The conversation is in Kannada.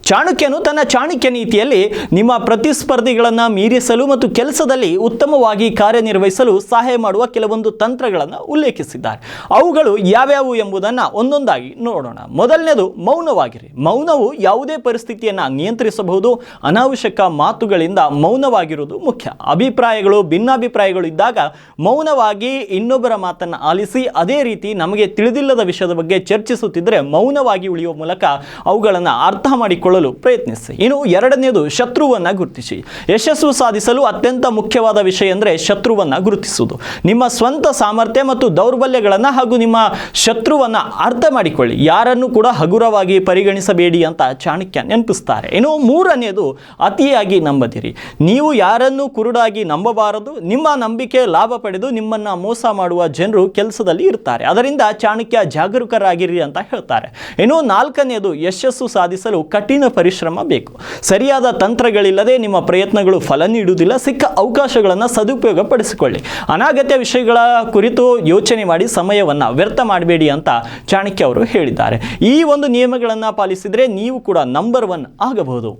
ಚಾಣಕ್ಯನು ತನ್ನ ಚಾಣಕ್ಯ ನೀತಿಯಲ್ಲಿ ನಿಮ್ಮ ಪ್ರತಿಸ್ಪರ್ಧಿಗಳನ್ನು ಮೀರಿಸಲು ಮತ್ತು ಕೆಲಸದಲ್ಲಿ ಉತ್ತಮವಾಗಿ ಕಾರ್ಯನಿರ್ವಹಿಸಲು ಸಹಾಯ ಮಾಡುವ ಕೆಲವೊಂದು ತಂತ್ರಗಳನ್ನು ಉಲ್ಲೇಖಿಸಿದ್ದಾರೆ. ಅವುಗಳು ಯಾವ್ಯಾವು ಎಂಬುದನ್ನು ಒಂದೊಂದಾಗಿ ನೋಡೋಣ. ಮೊದಲನೇದು ಮೌನವಾಗಿರಿ. ಮೌನವು ಯಾವುದೇ ಪರಿಸ್ಥಿತಿಯನ್ನು ನಿಯಂತ್ರಿಸಬಹುದು. ಅನಾವಶ್ಯಕ ಮಾತುಗಳಿಂದ ಮೌನವಾಗಿರುವುದು ಮುಖ್ಯ. ಅಭಿಪ್ರಾಯಗಳು ಭಿನ್ನಾಭಿಪ್ರಾಯಗಳು ಇದ್ದಾಗ ಮೌನವಾಗಿ ಇನ್ನೊಬ್ಬರ ಮಾತನ್ನು ಆಲಿಸಿ, ಅದೇ ರೀತಿ ನಮಗೆ ತಿಳಿದಿಲ್ಲದ ವಿಷಯದ ಬಗ್ಗೆ ಚರ್ಚಿಸುತ್ತಿದ್ದರೆ ಮೌನವಾಗಿ ಉಳಿಯುವ ಮೂಲಕ ಅವುಗಳನ್ನು ಅರ್ಥ ಮಾಡಿಕೊಳ್ಳಲು ಪ್ರಯತ್ನಿಸಿ. ಇನ್ನು ಎರಡನೇದು ಶತ್ರುವನ್ನು ಗುರುತಿಸಿ. ಯಶಸ್ಸು ಸಾಧಿಸಲು ಅತ್ಯಂತ ಮುಖ್ಯವಾದ ವಿಷಯ ಅಂದರೆ ಶತ್ರುವನ್ನು ಗುರುತಿಸುವುದು. ನಿಮ್ಮ ಸ್ವಂತ ಸಾಮರ್ಥ್ಯ ಮತ್ತು ದೌರ್ಬಲ್ಯಗಳನ್ನು ಹಾಗೂ ನಿಮ್ಮ ಶತ್ರುವನ್ನು ಅರ್ಥ ಮಾಡಿಕೊಳ್ಳಿ. ಯಾರನ್ನು ಕೂಡ ಹಗುರವಾಗಿ ಪರಿಗಣಿಸಬೇಡಿ ಅಂತ ಚಾಣಕ್ಯ ನೆನಪಿಸ್ತಾರೆ. ಇನ್ನು ಮೂರನೆಯದು ಅತಿಯಾಗಿ ನಂಬದಿರಿ. ನೀವು ಯಾರನ್ನು ಕುರುಡಾಗಿ ನಂಬಬಾರದು. ನಿಮ್ಮ ನಂಬಿಕೆ ಲಾಭ ಪಡೆದು ನಿಮ್ಮನ್ನು ಮೋಸ ಮಾಡುವ ಜನರು ಕೆಲಸದಲ್ಲಿ ಇರ್ತಾರೆ. ಅದರಿಂದ ಚಾಣಕ್ಯ ಜಾಗರೂಕರಾಗಿರಿ ಅಂತ ಹೇಳ್ತಾರೆ. ಇನ್ನು ನಾಲ್ಕನೆಯದು ಯಶಸ್ಸು ಸಾಧಿಸಲು ಕಠಿಣ ಪರಿಶ್ರಮ ಬೇಕು. ಸರಿಯಾದ ತಂತ್ರಗಳಿಲ್ಲದೆ ನಿಮ್ಮ ಪ್ರಯತ್ನಗಳು ಫಲ ನೀಡುವುದಿಲ್ಲ. ಸಿಕ್ಕ ಅವಕಾಶಗಳನ್ನು ಸದುಪಯೋಗ ಪಡಿಸಿಕೊಳ್ಳಿ. ಅನಗತ್ಯ ವಿಷಯಗಳ ಕುರಿತು ಯೋಚನೆ ಮಾಡಿ ಸಮಯವನ್ನು ವ್ಯರ್ಥ ಮಾಡಬೇಡಿ ಅಂತ ಚಾಣಕ್ಯ ಅವರು ಹೇಳಿದ್ದಾರೆ. ಈ ಒಂದು ನಿಯಮಗಳನ್ನು ಪಾಲಿಸಿದರೆ ನೀವು ಕೂಡ ನಂಬರ್ 1 ಆಗಬಹುದು.